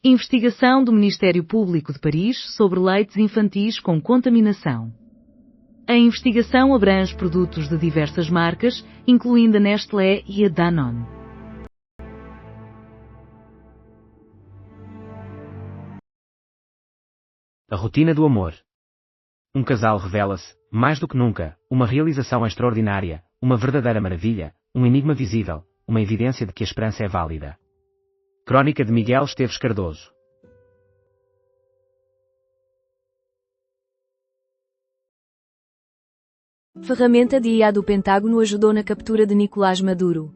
Investigação do Ministério Público de Paris sobre leites infantis com contaminação. A investigação abrange produtos de diversas marcas, incluindo a Nestlé e a Danone. A rotina do amor. Um casal revela-se, mais do que nunca, uma realização extraordinária, uma verdadeira maravilha, um enigma visível, uma evidência de que a esperança é válida. Crônica de Miguel Esteves Cardoso. Ferramenta de IA do Pentágono ajudou na captura de Nicolás Maduro.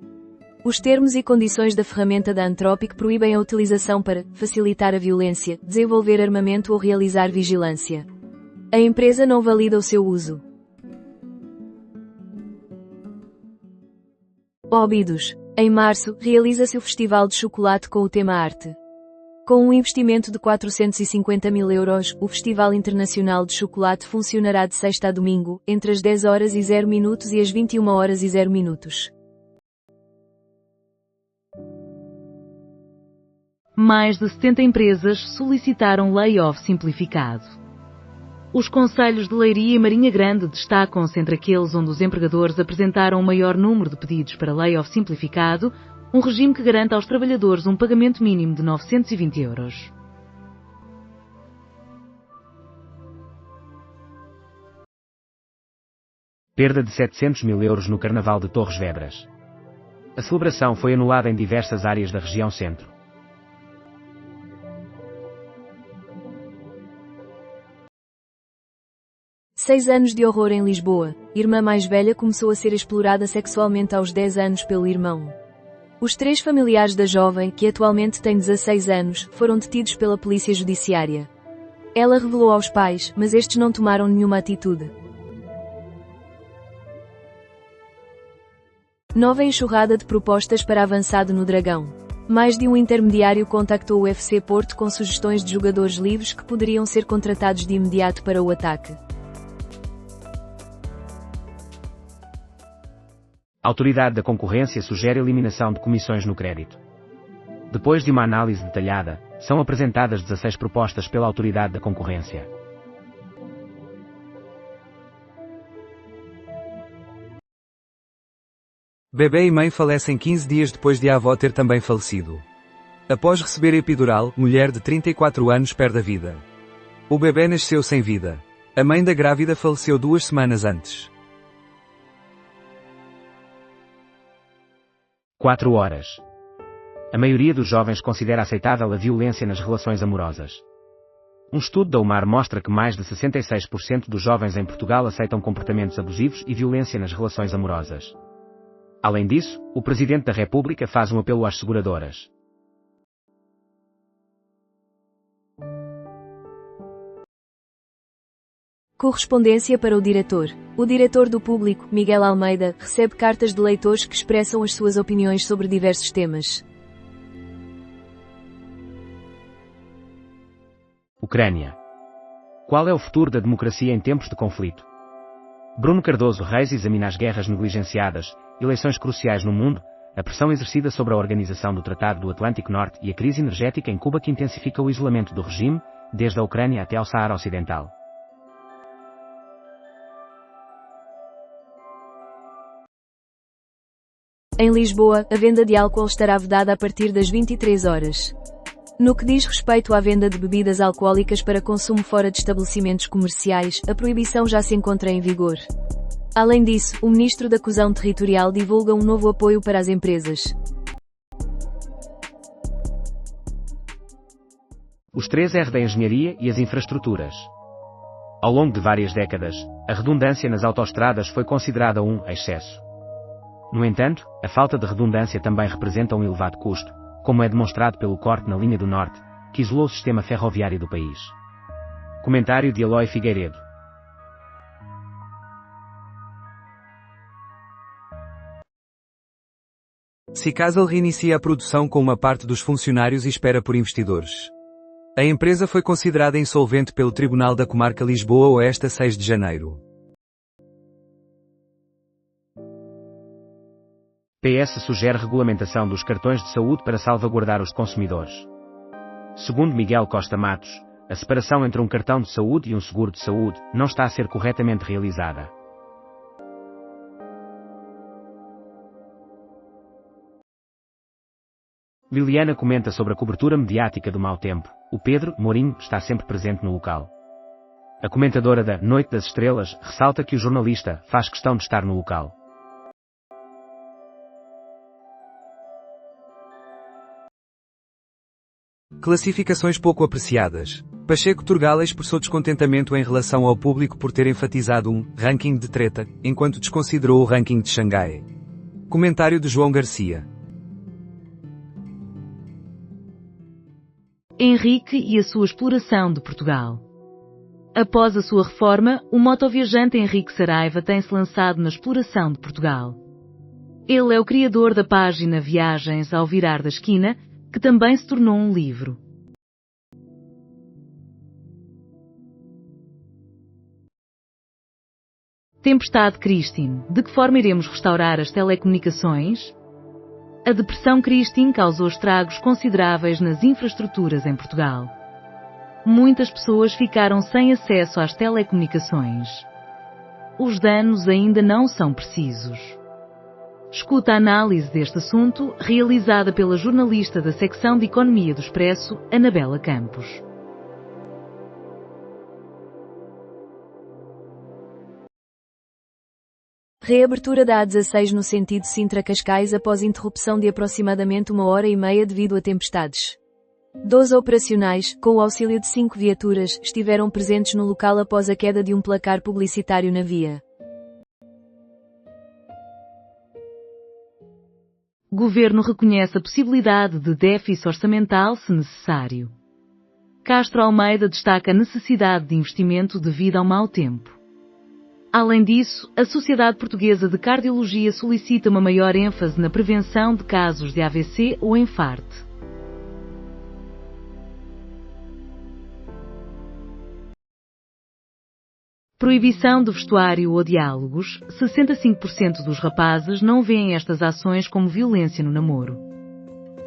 Os termos e condições da ferramenta da Anthropic proíbem a utilização para facilitar a violência, desenvolver armamento ou realizar vigilância. A empresa não valida o seu uso. Óbidos. Em março, realiza-se o Festival de Chocolate com o tema Arte. Com um investimento de 450 mil euros, o Festival Internacional de Chocolate funcionará de sexta a domingo, entre as 10 horas e 0 minutos e as 21 horas e 0 minutos. Mais de 70 empresas solicitaram layoff simplificado. Os concelhos de Leiria e Marinha Grande destacam-se entre aqueles onde os empregadores apresentaram o maior número de pedidos para layoff simplificado, um regime que garante aos trabalhadores um pagamento mínimo de 920 euros. Perda de 700 mil euros no Carnaval de Torres Vedras. A celebração foi anulada em diversas áreas da região centro. Seis anos de horror em Lisboa. Irmã mais velha começou a ser explorada sexualmente aos 10 anos pelo irmão. Os 3 familiares da jovem, que atualmente tem 16 anos, foram detidos pela polícia judiciária. Ela revelou aos pais, mas estes não tomaram nenhuma atitude. Nova enxurrada de propostas para avançado no Dragão. Mais de um intermediário contactou o FC Porto com sugestões de jogadores livres que poderiam ser contratados de imediato para o ataque. A Autoridade da Concorrência sugere eliminação de comissões no crédito. Depois de uma análise detalhada, são apresentadas 16 propostas pela Autoridade da Concorrência. Bebê e mãe falecem 15 dias depois de a avó ter também falecido. Após receber epidural, mulher de 34 anos perde a vida. O bebê nasceu sem vida. A mãe da grávida faleceu 2 semanas antes. 4 horas. A maioria dos jovens considera aceitável a violência nas relações amorosas. Um estudo da UMAR mostra que mais de 66% dos jovens em Portugal aceitam comportamentos abusivos e violência nas relações amorosas. Além disso, o Presidente da República faz um apelo às seguradoras. Correspondência para o diretor. O diretor do Público, Miguel Almeida, recebe cartas de leitores que expressam as suas opiniões sobre diversos temas. Ucrânia. Qual é o futuro da democracia em tempos de conflito? Bruno Cardoso Reis examina as guerras negligenciadas, eleições cruciais no mundo, a pressão exercida sobre a organização do Tratado do Atlântico Norte e a crise energética em Cuba que intensifica o isolamento do regime, desde a Ucrânia até ao Saara Ocidental. Em Lisboa, a venda de álcool estará vedada a partir das 23 horas. No que diz respeito à venda de bebidas alcoólicas para consumo fora de estabelecimentos comerciais, a proibição já se encontra em vigor. Além disso, o Ministro da Coesão Territorial divulga um novo apoio para as empresas. Os 3 R da engenharia e as infraestruturas. Ao longo de várias décadas, a redundância nas autoestradas foi considerada um excesso. No entanto, a falta de redundância também representa um elevado custo, como é demonstrado pelo corte na linha do Norte, que isolou o sistema ferroviário do país. Comentário de Eloy Figueiredo. Cicasal reinicia a produção com uma parte dos funcionários e espera por investidores. A empresa foi considerada insolvente pelo Tribunal da Comarca Lisboa Oeste a 6 de janeiro. PS sugere regulamentação dos cartões de saúde para salvaguardar os consumidores. Segundo Miguel Costa Matos, a separação entre um cartão de saúde e um seguro de saúde não está a ser corretamente realizada. Liliana comenta sobre a cobertura mediática do mau tempo. O Pedro Mourinho está sempre presente no local. A comentadora da Noite das Estrelas ressalta que o jornalista faz questão de estar no local. Classificações pouco apreciadas. Pacheco Turgal expressou descontentamento em relação ao público por ter enfatizado um ranking de treta, enquanto desconsiderou o ranking de Xangai. Comentário de João Garcia. Henrique e a sua exploração de Portugal. Após a sua reforma, o motoviajante Henrique Saraiva tem-se lançado na exploração de Portugal. Ele é o criador da página Viagens ao Virar da Esquina, que também se tornou um livro. Tempestade Christine. De que forma iremos restaurar as telecomunicações? A depressão Christine causou estragos consideráveis nas infraestruturas em Portugal. Muitas pessoas ficaram sem acesso às telecomunicações. Os danos ainda não são precisos. Escuta a análise deste assunto, realizada pela jornalista da secção de Economia do Expresso, Anabela Campos. Reabertura da A16 no sentido Sintra-Cascais após interrupção de aproximadamente 1h30 devido a tempestades. 12 operacionais, com o auxílio de 5 viaturas, estiveram presentes no local após a queda de um placar publicitário na via. Governo reconhece a possibilidade de déficit orçamental se necessário. Castro Almeida destaca a necessidade de investimento devido ao mau tempo. Além disso, a Sociedade Portuguesa de Cardiologia solicita uma maior ênfase na prevenção de casos de AVC ou infarto. Proibição do vestuário ou diálogos. 65% dos rapazes não veem estas ações como violência no namoro.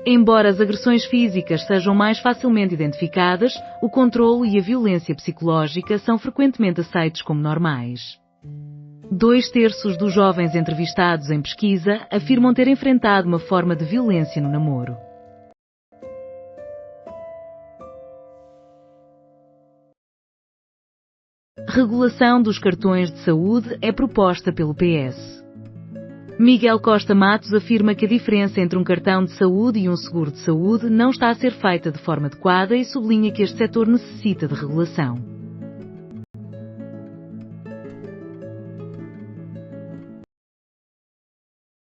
Embora as agressões físicas sejam mais facilmente identificadas, o controlo e a violência psicológica são frequentemente aceitos como normais. 2/3 dos jovens entrevistados em pesquisa afirmam ter enfrentado uma forma de violência no namoro. Regulação dos cartões de saúde é proposta pelo PS. Miguel Costa Matos afirma que a diferença entre um cartão de saúde e um seguro de saúde não está a ser feita de forma adequada e sublinha que este setor necessita de regulação.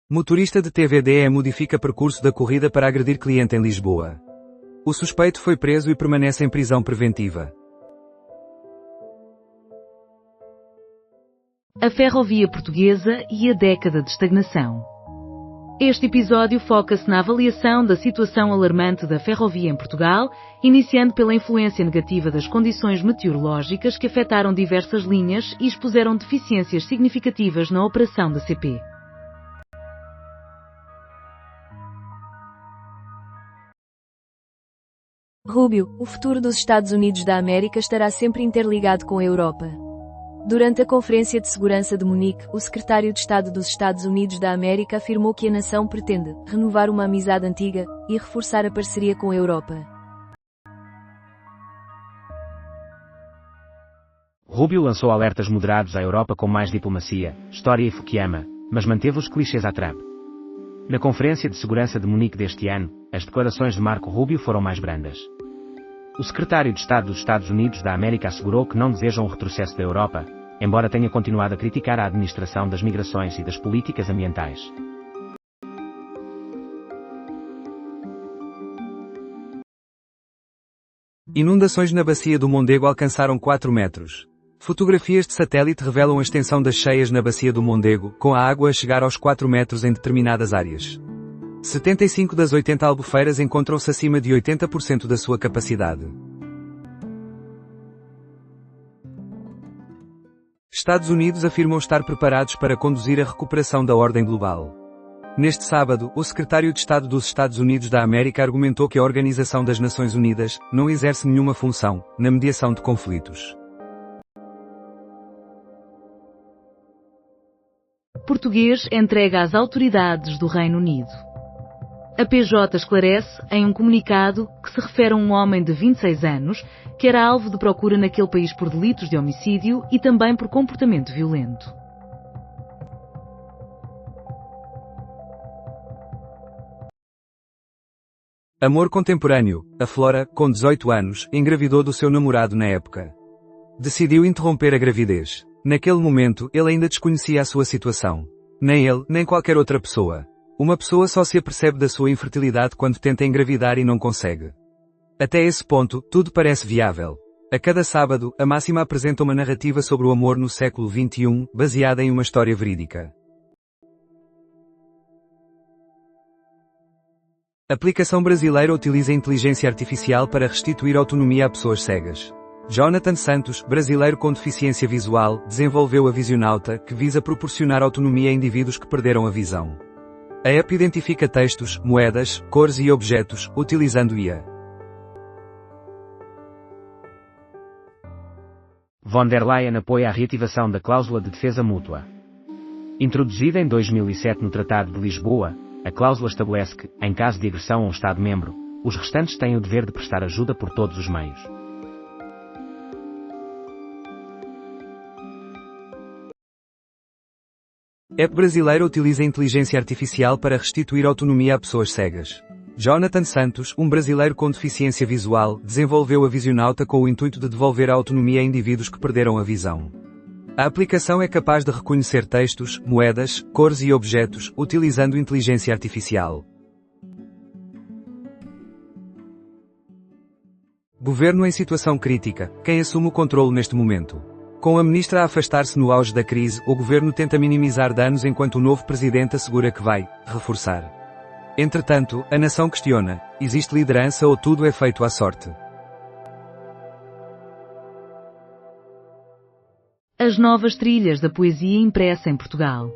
Motorista de TVDE modifica percurso da corrida para agredir cliente em Lisboa. O suspeito foi preso e permanece em prisão preventiva. A ferrovia portuguesa e a década de estagnação. Este episódio foca-se na avaliação da situação alarmante da ferrovia em Portugal, iniciando pela influência negativa das condições meteorológicas que afetaram diversas linhas e expuseram deficiências significativas na operação da CP. Rubio, o futuro dos Estados Unidos da América estará sempre interligado com a Europa. Durante a Conferência de Segurança de Munique, o secretário de Estado dos Estados Unidos da América afirmou que a nação pretende renovar uma amizade antiga e reforçar a parceria com a Europa. Rubio lançou alertas moderados à Europa com mais diplomacia, história e Fukuyama, mas manteve os clichês à Trump. Na Conferência de Segurança de Munique deste ano, as declarações de Marco Rubio foram mais brandas. O secretário de Estado dos Estados Unidos da América assegurou que não desejam um retrocesso da Europa, embora tenha continuado a criticar a administração das migrações e das políticas ambientais. Inundações na bacia do Mondego alcançaram 4 metros. Fotografias de satélite revelam a extensão das cheias na bacia do Mondego, com a água a chegar aos 4 metros em determinadas áreas. 75 das 80 albufeiras encontram-se acima de 80% da sua capacidade. Estados Unidos afirmam estar preparados para conduzir a recuperação da ordem global. Neste sábado, o secretário de Estado dos Estados Unidos da América argumentou que a Organização das Nações Unidas não exerce nenhuma função na mediação de conflitos. Português entrega às autoridades do Reino Unido. A PJ esclarece, em um comunicado, que se refere a um homem de 26 anos, que era alvo de procura naquele país por delitos de homicídio e também por comportamento violento. Amor contemporâneo. A Flora, com 18 anos, engravidou do seu namorado na época. Decidiu interromper a gravidez. Naquele momento, ele ainda desconhecia a sua situação. Nem ele, nem qualquer outra pessoa. Uma pessoa só se apercebe da sua infertilidade quando tenta engravidar e não consegue. Até esse ponto, tudo parece viável. A cada sábado, a Máxima apresenta uma narrativa sobre o amor no século XXI, baseada em uma história verídica. A aplicação brasileira utiliza inteligência artificial para restituir autonomia a pessoas cegas. Jonathan Santos, brasileiro com deficiência visual, desenvolveu a Visionauta, que visa proporcionar autonomia a indivíduos que perderam a visão. A app identifica textos, moedas, cores e objetos, utilizando IA. Von der Leyen apoia a reativação da cláusula de defesa mútua. Introduzida em 2007 no Tratado de Lisboa, a cláusula estabelece que, em caso de agressão a um Estado-membro, os restantes têm o dever de prestar ajuda por todos os meios. App brasileira utiliza inteligência artificial para restituir autonomia a pessoas cegas. Jonathan Santos, um brasileiro com deficiência visual, desenvolveu a Visionauta com o intuito de devolver a autonomia a indivíduos que perderam a visão. A aplicação é capaz de reconhecer textos, moedas, cores e objetos, utilizando inteligência artificial. Governo em situação crítica. Quem assume o controle neste momento? Com a ministra a afastar-se no auge da crise, o governo tenta minimizar danos enquanto o novo presidente assegura que vai reforçar. Entretanto, a nação questiona: existe liderança ou tudo é feito à sorte? As novas trilhas da poesia impressa em Portugal.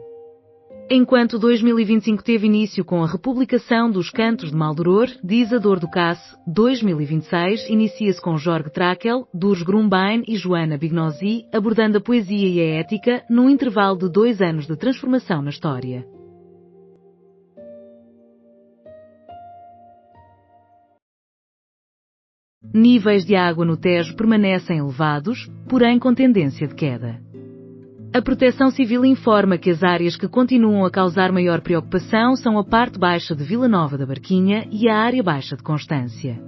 Enquanto 2025 teve início com a republicação dos Cantos de Maldoror, de Isador Ducasse, 2026 inicia-se com Jorge Tráquel, Durs Grumbein e Joana Bignosi, abordando a poesia e a ética, num intervalo de 2 anos de transformação na história. Níveis de água no Tejo permanecem elevados, porém com tendência de queda. A Proteção Civil informa que as áreas que continuam a causar maior preocupação são a parte baixa de Vila Nova da Barquinha e a área baixa de Constância.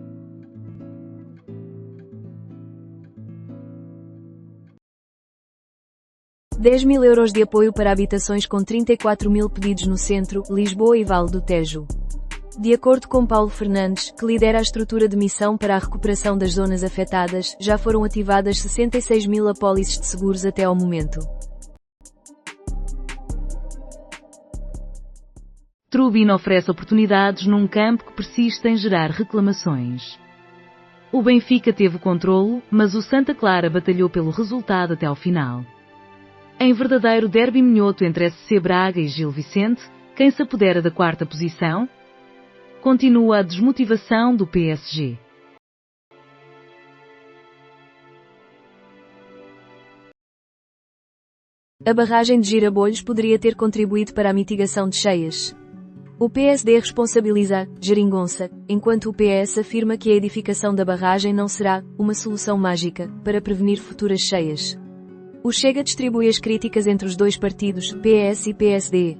€10.000 de apoio para habitações com 34.000 pedidos no centro, Lisboa e Vale do Tejo. De acordo com Paulo Fernandes, que lidera a estrutura de missão para a recuperação das zonas afetadas, já foram ativadas 66.000 apólices de seguros até ao momento. Trubin oferece oportunidades num campo que persiste em gerar reclamações. O Benfica teve o controlo, mas o Santa Clara batalhou pelo resultado até ao final. Em verdadeiro derby minhoto entre SC Braga e Gil Vicente, quem se apodera da 4ª posição? Continua a desmotivação do PSG. A barragem de Girabolhos poderia ter contribuído para a mitigação de cheias. O PSD responsabiliza Geringonça, enquanto o PS afirma que a edificação da barragem não será uma solução mágica para prevenir futuras cheias. O Chega distribui as críticas entre os dois partidos, PS e PSD.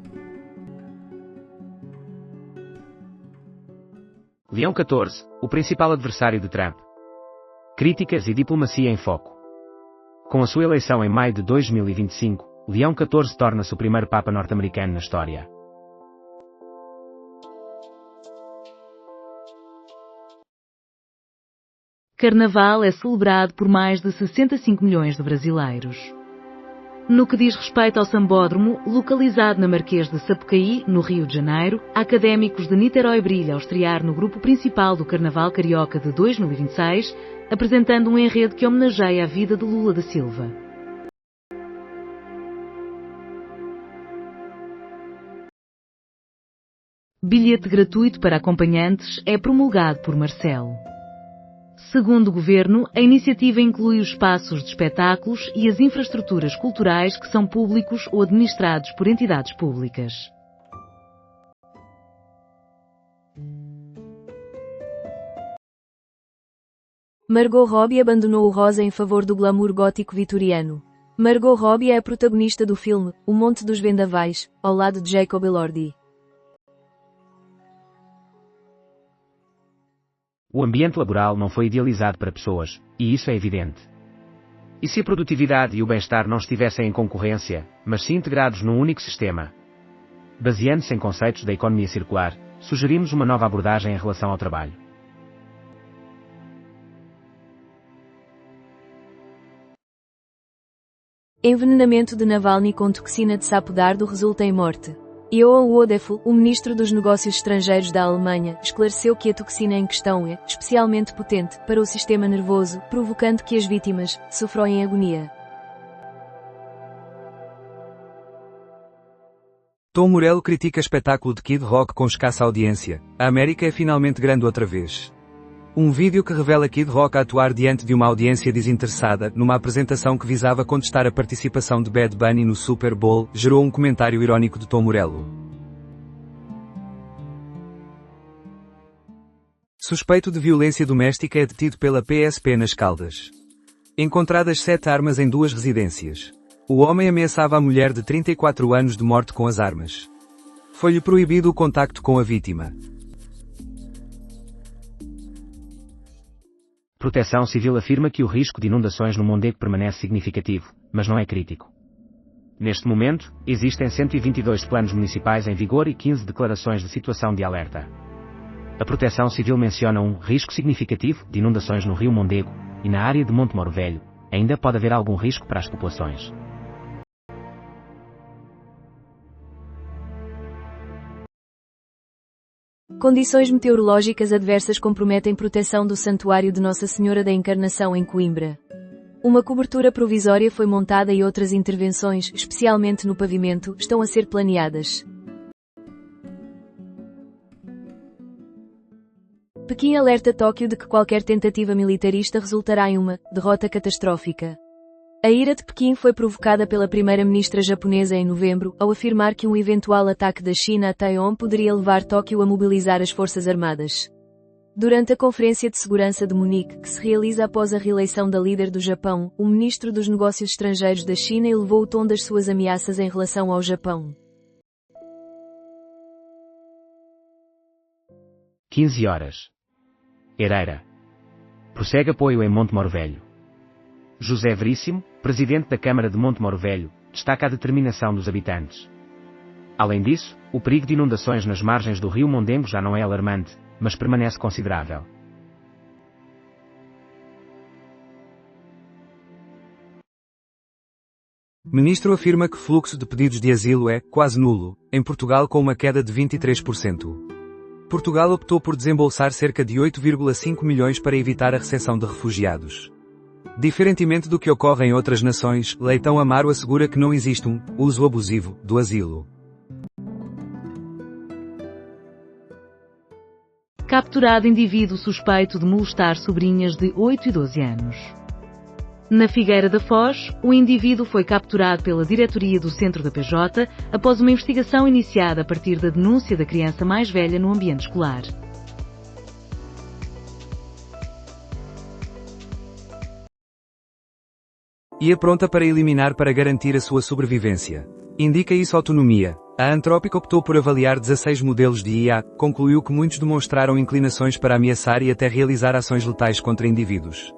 Leão XIV, o principal adversário de Trump. Críticas e diplomacia em foco. Com a sua eleição em maio de 2025, Leão XIV torna-se o primeiro Papa norte-americano na história. Carnaval é celebrado por mais de 65 milhões de brasileiros. No que diz respeito ao Sambódromo, localizado na Marquês de Sapucaí, no Rio de Janeiro, Académicos de Niterói brilha ao estrear no grupo principal do Carnaval Carioca de 2026, apresentando um enredo que homenageia a vida de Lula da Silva. bilhete gratuito para acompanhantes é promulgado por Marcelo. Segundo o governo, a iniciativa inclui os espaços de espetáculos e as infraestruturas culturais que são públicos ou administrados por entidades públicas. Margot Robbie abandonou o rosa em favor do glamour gótico vitoriano. Margot Robbie é a protagonista do filme O Monte dos Vendavais, ao lado de Jacob Elordi. O ambiente laboral não foi idealizado para pessoas, e isso é evidente. E se a produtividade e o bem-estar não estivessem em concorrência, mas sim integrados num único sistema? Baseando-se em conceitos da economia circular, sugerimos uma nova abordagem em relação ao trabalho. Envenenamento de Navalny com toxina de sapo dardo resulta em morte. Johann Wodefull, o ministro dos Negócios Estrangeiros da Alemanha, esclareceu que a toxina em questão é especialmente potente para o sistema nervoso, provocando que as vítimas sofram em agonia. Tom Morello critica espetáculo de Kid Rock com escassa audiência. A América é finalmente grande outra vez. Um vídeo que revela Kid Rock a atuar diante de uma audiência desinteressada, numa apresentação que visava contestar a participação de Bad Bunny no Super Bowl, gerou um comentário irónico de Tom Morello. Suspeito de violência doméstica é detido pela PSP nas Caldas. Encontradas 7 armas em 2 residências. O homem ameaçava a mulher de 34 anos de morte com as armas. Foi-lhe proibido o contacto com a vítima. Proteção Civil afirma que o risco de inundações no Mondego permanece significativo, mas não é crítico. Neste momento, existem 122 planos municipais em vigor e 15 declarações de situação de alerta. A Proteção Civil menciona um risco significativo de inundações no rio Mondego, e na área de Monte Moro Velho, ainda pode haver algum risco para as populações. Condições meteorológicas adversas comprometem proteção do Santuário de Nossa Senhora da Encarnação em Coimbra. Uma cobertura provisória foi montada e outras intervenções, especialmente no pavimento, estão a ser planeadas. Pequim alerta Tóquio de que qualquer tentativa militarista resultará em uma derrota catastrófica. A ira de Pequim foi provocada pela primeira-ministra japonesa em novembro, ao afirmar que um eventual ataque da China a Taiwan poderia levar Tóquio a mobilizar as forças armadas. Durante a Conferência de Segurança de Munique, que se realiza após a reeleição da líder do Japão, o ministro dos Negócios Estrangeiros da China elevou o tom das suas ameaças em relação ao Japão. 15 horas. Ereira. Prossegue apoio em Monte Moro Velho. José Veríssimo, presidente da Câmara de Monte Moro Velho, destaca a determinação dos habitantes. Além disso, o perigo de inundações nas margens do rio Mondego já não é alarmante, mas permanece considerável. Ministro afirma que fluxo de pedidos de asilo é quase nulo, em Portugal com uma queda de 23%. Portugal optou por desembolsar cerca de 8,5 milhões para evitar a recepção de refugiados. Diferentemente do que ocorre em outras nações, Leitão Amaro assegura que não existe um uso abusivo do asilo. Capturado indivíduo suspeito de molestar sobrinhas de 8 e 12 anos. Na Figueira da Foz, o indivíduo foi capturado pela diretoria do Centro da PJ após uma investigação iniciada a partir da denúncia da criança mais velha no ambiente escolar. E pronta para eliminar para garantir a sua sobrevivência. Indica isso autonomia. A Antrópica optou por avaliar 16 modelos de IA, concluiu que muitos demonstraram inclinações para ameaçar e até realizar ações letais contra indivíduos.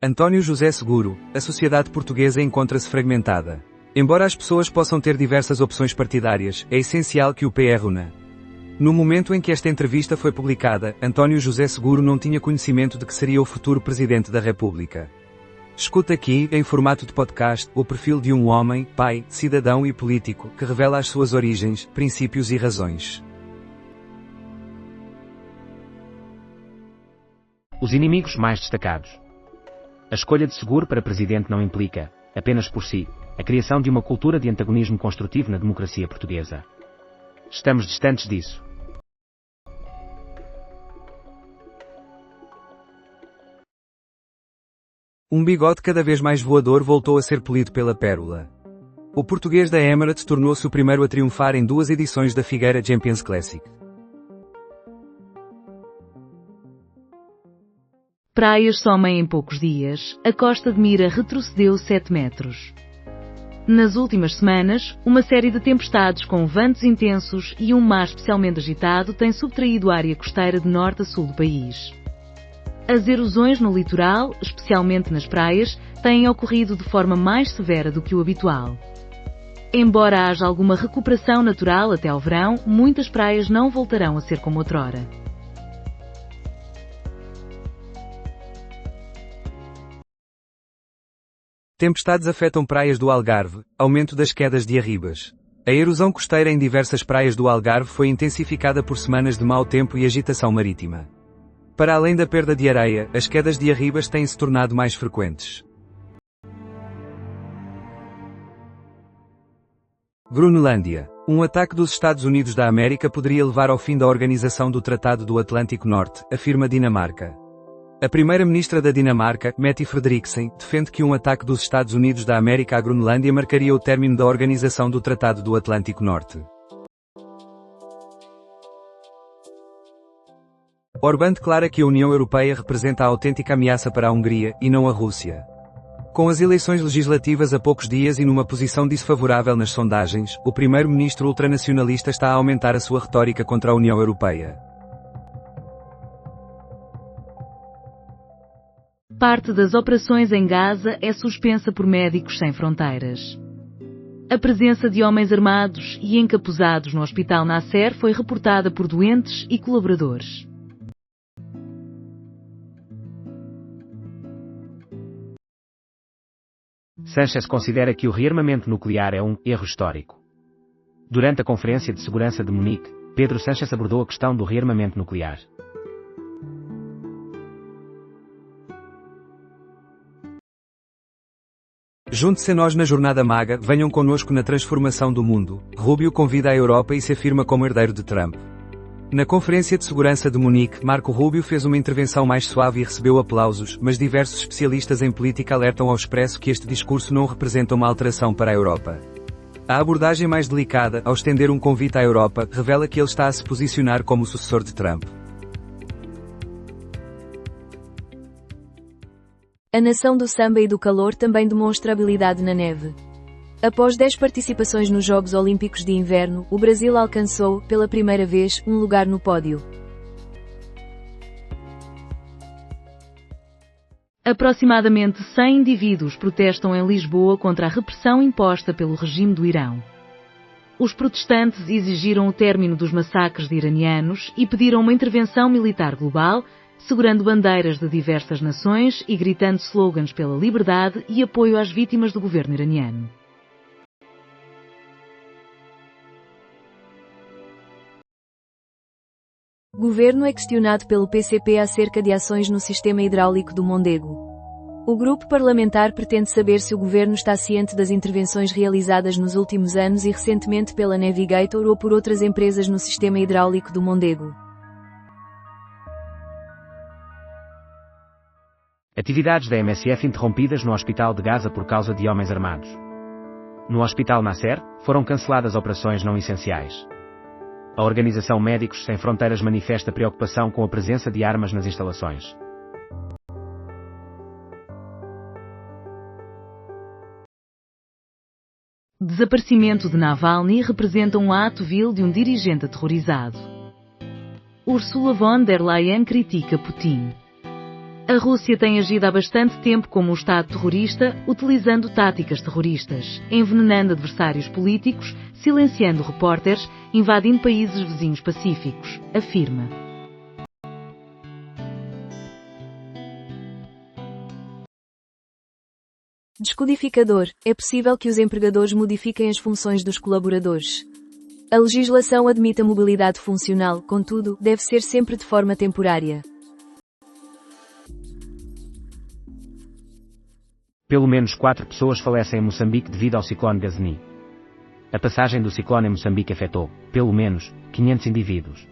António José Seguro, a sociedade portuguesa encontra-se fragmentada. Embora as pessoas possam ter diversas opções partidárias, é essencial que o PR una. No momento em que esta entrevista foi publicada, António José Seguro não tinha conhecimento de que seria o futuro Presidente da República. Escuta aqui, em formato de podcast, o perfil de um homem, pai, cidadão e político, que revela as suas origens, princípios e razões. Os inimigos mais destacados. A escolha de Seguro para Presidente não implica, apenas por si, a criação de uma cultura de antagonismo construtivo na democracia portuguesa. Estamos distantes disso. Um bigode cada vez mais voador voltou a ser polido pela Pérola. O português da Emirates tornou-se o primeiro a triunfar em 2 edições da Figueira Champions Classic. Praias somem em poucos dias, a Costa de Mira retrocedeu 7 metros. Nas últimas semanas, uma série de tempestades com ventos intensos e um mar especialmente agitado tem subtraído a área costeira de norte a sul do país. As erosões no litoral, especialmente nas praias, têm ocorrido de forma mais severa do que o habitual. Embora haja alguma recuperação natural até ao verão, muitas praias não voltarão a ser como outrora. Tempestades afetam praias do Algarve, aumento das quedas de arribas. A erosão costeira em diversas praias do Algarve foi intensificada por semanas de mau tempo e agitação marítima. Para além da perda de areia, as quedas de arribas têm se tornado mais frequentes. Groenlândia. Um ataque dos Estados Unidos da América poderia levar ao fim da organização do Tratado do Atlântico Norte, afirma Dinamarca. A primeira-ministra da Dinamarca, Mette Frederiksen, defende que um ataque dos Estados Unidos da América à Groenlândia marcaria o término da organização do Tratado do Atlântico Norte. Orbán declara que a União Europeia representa a autêntica ameaça para a Hungria, e não a Rússia. Com as eleições legislativas a poucos dias e numa posição desfavorável nas sondagens, o primeiro-ministro ultranacionalista está a aumentar a sua retórica contra a União Europeia. Parte das operações em Gaza é suspensa por Médicos Sem Fronteiras. A presença de homens armados e encapuzados no Hospital Nasser foi reportada por doentes e colaboradores. Sánchez considera que o rearmamento nuclear é um erro histórico. Durante a Conferência de Segurança de Munique, Pedro Sánchez abordou a questão do rearmamento nuclear. Junte-se a nós na Jornada Maga, venham connosco na transformação do mundo. Rubio convida a Europa e se afirma como herdeiro de Trump. Na Conferência de Segurança de Munique, Marco Rubio fez uma intervenção mais suave e recebeu aplausos, mas diversos especialistas em política alertam ao expresso que este discurso não representa uma alteração para a Europa. A abordagem mais delicada, ao estender um convite à Europa, revela que ele está a se posicionar como o sucessor de Trump. A nação do samba e do calor também demonstra habilidade na neve. Após 10 participações nos Jogos Olímpicos de Inverno, o Brasil alcançou, pela primeira vez, um lugar no pódio. Aproximadamente 100 indivíduos protestam em Lisboa contra a repressão imposta pelo regime do Irão. Os protestantes exigiram o término dos massacres de iranianos e pediram uma intervenção militar global, segurando bandeiras de diversas nações e gritando slogans pela liberdade e apoio às vítimas do governo iraniano. Governo é questionado pelo PCP acerca de ações no sistema hidráulico do Mondego. O grupo parlamentar pretende saber se o governo está ciente das intervenções realizadas nos últimos anos e recentemente pela Navigator ou por outras empresas no sistema hidráulico do Mondego. Atividades da MSF interrompidas no Hospital de Gaza por causa de homens armados. No Hospital Nasser, foram canceladas operações não essenciais. A organização Médicos Sem Fronteiras manifesta preocupação com a presença de armas nas instalações. Desaparecimento de Navalny representa um ato vil de um dirigente aterrorizado. Ursula von der Leyen critica Putin. A Rússia tem agido há bastante tempo como um Estado terrorista, utilizando táticas terroristas, envenenando adversários políticos, silenciando repórteres, invadindo países vizinhos pacíficos, afirma. Descodificador. É possível que os empregadores modifiquem as funções dos colaboradores. A legislação admite a mobilidade funcional, contudo, deve ser sempre de forma temporária. Pelo menos 4 pessoas falecem em Moçambique devido ao ciclone Gazini. A passagem do ciclone em Moçambique afetou, pelo menos, 500 indivíduos.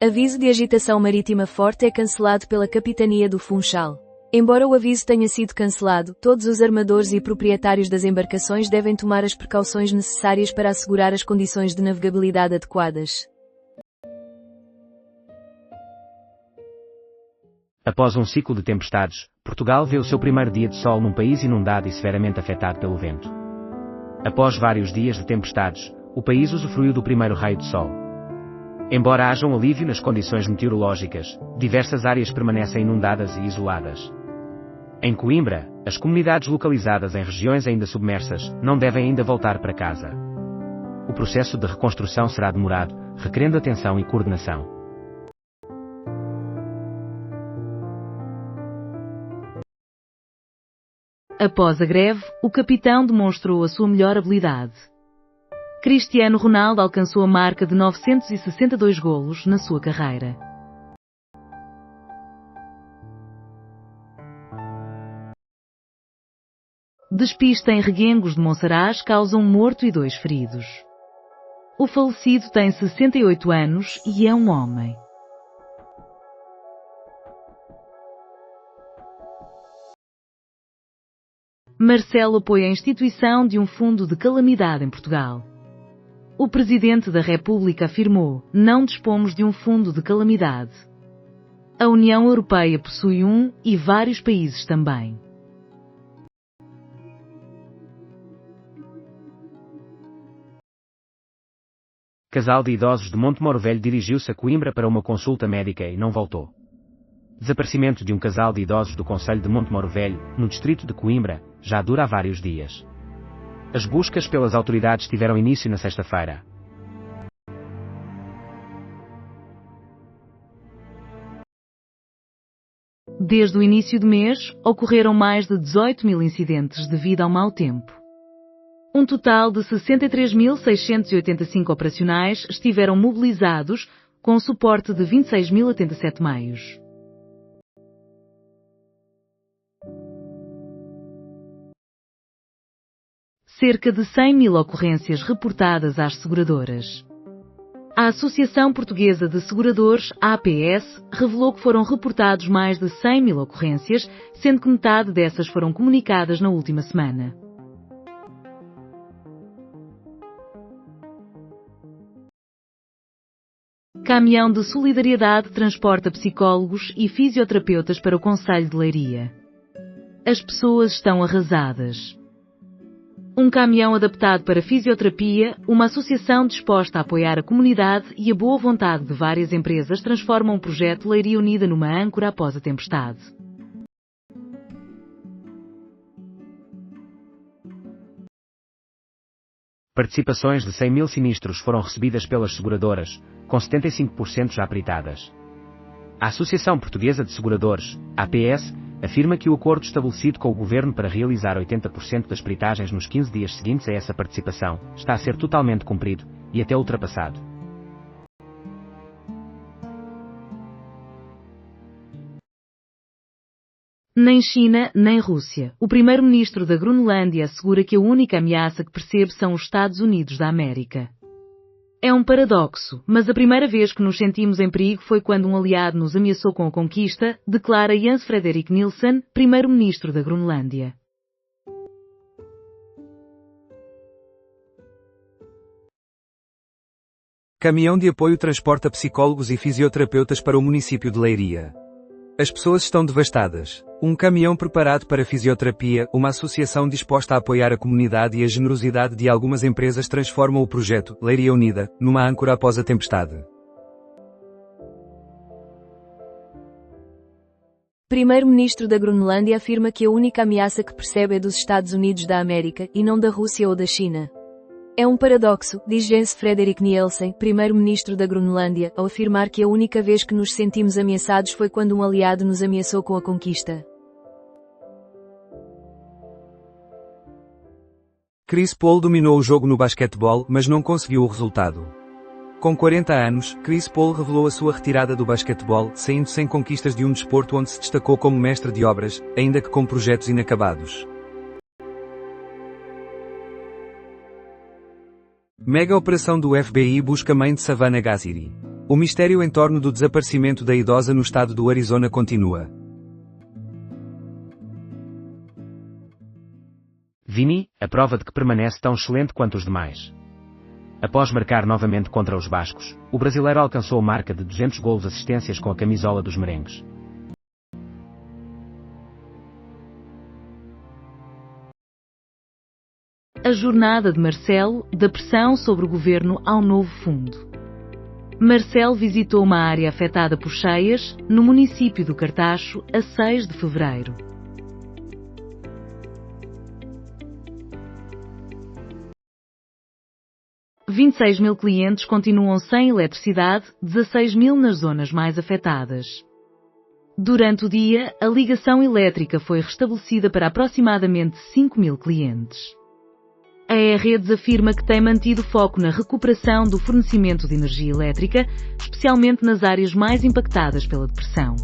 Aviso de agitação marítima forte é cancelado pela Capitania do Funchal. Embora o aviso tenha sido cancelado, todos os armadores e proprietários das embarcações devem tomar as precauções necessárias para assegurar as condições de navegabilidade adequadas. Após um ciclo de tempestades, Portugal vê o seu primeiro dia de sol num país inundado e severamente afetado pelo vento. Após vários dias de tempestades, o país usufruiu do primeiro raio de sol. Embora haja um alívio nas condições meteorológicas, diversas áreas permanecem inundadas e isoladas. Em Coimbra, as comunidades localizadas em regiões ainda submersas não devem ainda voltar para casa. O processo de reconstrução será demorado, requerendo atenção e coordenação. Após a greve, o capitão demonstrou a sua melhor habilidade. Cristiano Ronaldo alcançou a marca de 962 golos na sua carreira. Despista em Reguengos de Monsaraz causa um morto e 2 feridos. O falecido tem 68 anos e é um homem. Marcelo apoia a instituição de um fundo de calamidade em Portugal. O Presidente da República afirmou: não dispomos de um fundo de calamidade. A União Europeia possui um e vários países também. Casal de idosos de Montemoro Velho dirigiu-se a Coimbra para uma consulta médica e não voltou. Desaparecimento de um casal de idosos do concelho de Montemoro Velho, no distrito de Coimbra, já dura há vários dias. As buscas pelas autoridades tiveram início na sexta-feira. Desde o início do mês, ocorreram mais de 18 mil incidentes devido ao mau tempo. Um total de 63.685 operacionais estiveram mobilizados, com suporte de 26.087 meios. Cerca de 100 mil ocorrências reportadas às seguradoras. A Associação Portuguesa de Seguradores, APS, revelou que foram reportados mais de 100 mil ocorrências, sendo que metade dessas foram comunicadas na última semana. Caminhão de solidariedade transporta psicólogos e fisioterapeutas para o concelho de Leiria. As pessoas estão arrasadas. Um caminhão adaptado para fisioterapia, uma associação disposta a apoiar a comunidade e a boa vontade de várias empresas transformam o projeto Leiria Unida numa âncora após a tempestade. Participações de 100 mil sinistros foram recebidas pelas seguradoras, com 75% já peritadas. A Associação Portuguesa de Seguradores, APS, afirma que o acordo estabelecido com o Governo para realizar 80% das peritagens nos 15 dias seguintes a essa participação está a ser totalmente cumprido, e até ultrapassado. Nem China, nem Rússia. O primeiro-ministro da Groenlândia assegura que a única ameaça que percebe são os Estados Unidos da América. É um paradoxo, mas a primeira vez que nos sentimos em perigo foi quando um aliado nos ameaçou com a conquista, declara Jens Frederik Nielsen, primeiro-ministro da Groenlândia. Caminhão de apoio transporta psicólogos e fisioterapeutas para o município de Leiria. As pessoas estão devastadas. Um caminhão preparado para fisioterapia, uma associação disposta a apoiar a comunidade e a generosidade de algumas empresas transformam o projeto Leiria Unida numa âncora após a tempestade. Primeiro-ministro da Groenlândia afirma que a única ameaça que percebe é dos Estados Unidos da América e não da Rússia ou da China. É um paradoxo, diz Jens Frederik Nielsen, primeiro-ministro da Groenlândia, ao afirmar que a única vez que nos sentimos ameaçados foi quando um aliado nos ameaçou com a conquista. Chris Paul dominou o jogo no basquetebol, mas não conseguiu o resultado. Com 40 anos, Chris Paul revelou a sua retirada do basquetebol, saindo sem conquistas de um desporto onde se destacou como mestre de obras, ainda que com projetos inacabados. Mega operação do FBI busca mãe de Savannah Ghassiri. O mistério em torno do desaparecimento da idosa no estado do Arizona continua. Vini, a prova de que permanece tão excelente quanto os demais. Após marcar novamente contra os bascos, o brasileiro alcançou a marca de 200 golos assistências com a camisola dos merengues. A jornada de Marcelo, da pressão sobre o governo ao novo fundo. Marcelo visitou uma área afetada por cheias, no município do Cartacho, a 6 de fevereiro. – 26 mil clientes continuam sem eletricidade, 16 mil nas zonas mais afetadas. Durante o dia, a ligação elétrica foi restabelecida para aproximadamente 5 mil clientes. A E-Redes afirma que tem mantido foco na recuperação do fornecimento de energia elétrica, especialmente nas áreas mais impactadas pela depressão.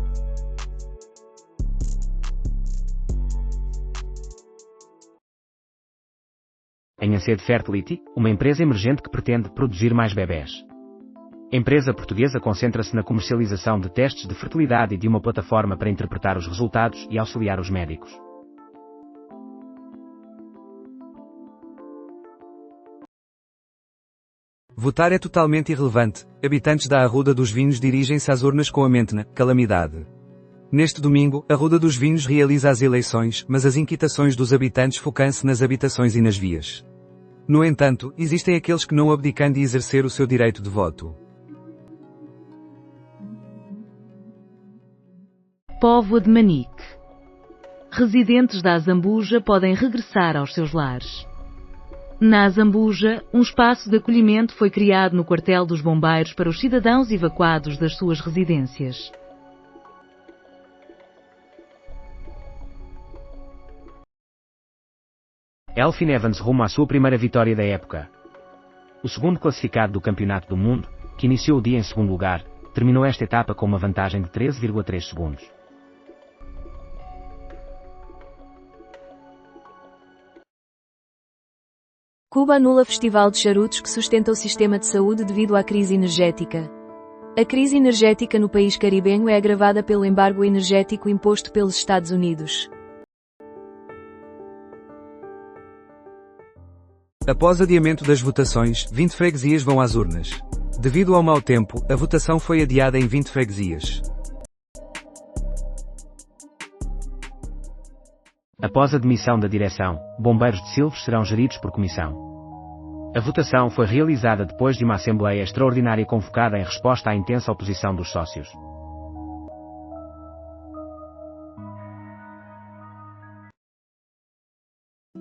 Em Anced Fertility, uma empresa emergente que pretende produzir mais bebés. A empresa portuguesa concentra-se na comercialização de testes de fertilidade e de uma plataforma para interpretar os resultados e auxiliar os médicos. Votar é totalmente irrelevante. Habitantes da Arruda dos Vinhos dirigem-se às urnas com a mente na calamidade. Neste domingo, a Arruda dos Vinhos realiza as eleições, mas as inquietações dos habitantes focam-se nas habitações e nas vias. No entanto, existem aqueles que não abdicam de exercer o seu direito de voto. Póvoa de Manique. Residentes da Azambuja podem regressar aos seus lares. Na Azambuja, um espaço de acolhimento foi criado no quartel dos bombeiros para os cidadãos evacuados das suas residências. Elfyn Evans rumo à sua primeira vitória da época. O segundo classificado do Campeonato do Mundo, que iniciou o dia em segundo lugar, terminou esta etapa com uma vantagem de 13,3 segundos. Cuba anula festival de charutos que sustenta o sistema de saúde devido à crise energética. A crise energética no país caribenho é agravada pelo embargo energético imposto pelos Estados Unidos. Após adiamento das votações, 20 freguesias vão às urnas. Devido ao mau tempo, a votação foi adiada em 20 freguesias. Após a demissão da direção, bombeiros de Silves serão geridos por comissão. A votação foi realizada depois de uma assembleia extraordinária convocada em resposta à intensa oposição dos sócios.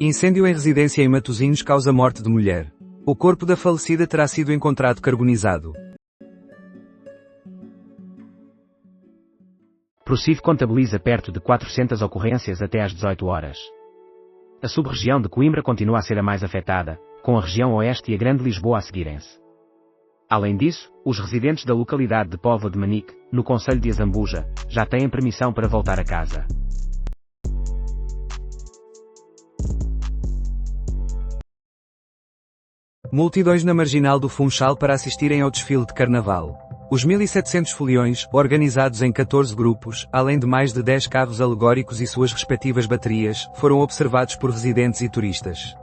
Incêndio em residência em Matosinhos causa morte de mulher. O corpo da falecida terá sido encontrado carbonizado. ProCIV contabiliza perto de 400 ocorrências até às 18 horas. A sub-região de Coimbra continua a ser a mais afetada, com a região oeste e a Grande Lisboa a seguirem-se. Além disso, os residentes da localidade de Póvoa de Manique, no concelho de Azambuja, já têm permissão para voltar a casa. Multidões na Marginal do Funchal para assistirem ao desfile de Carnaval. Os 1.700 foliões, organizados em 14 grupos, além de mais de 10 carros alegóricos e suas respectivas baterias, foram observados por residentes e turistas.